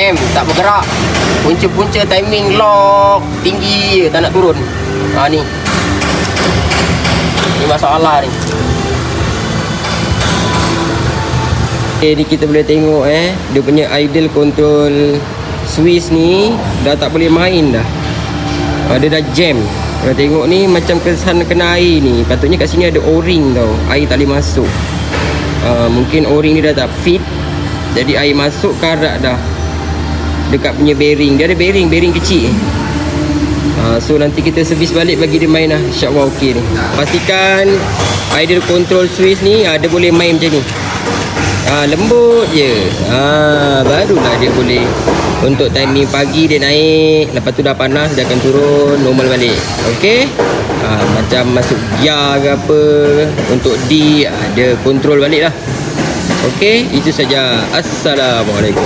jam, tak bergerak. Punca-punca timing lock tinggi je, tak nak turun. Ni masalah ni. Ni kita boleh tengok dia punya idle control switch ni dah tak boleh main dah. Dia dah jam. Kalau tengok ni macam kesan kena air ni. Patutnya kat sini ada o-ring tau, air tak boleh masuk. Mungkin o-ring ni dah tak fit, jadi air masuk karat dah dekat punya bearing. Dia ada bearing kecil. So nanti kita servis balik bagi dia main lah. InsyaAllah okey ni. Pastikan idle control switch ni dia boleh main macam ni. Lembut je. Barulah dia boleh. Untuk timing pagi dia naik, lepas tu dah panas dia akan turun normal balik. Okey. Macam masuk gear ke apa, untuk D dia kontrol balik lah. Okey, itu saja. Assalamualaikum.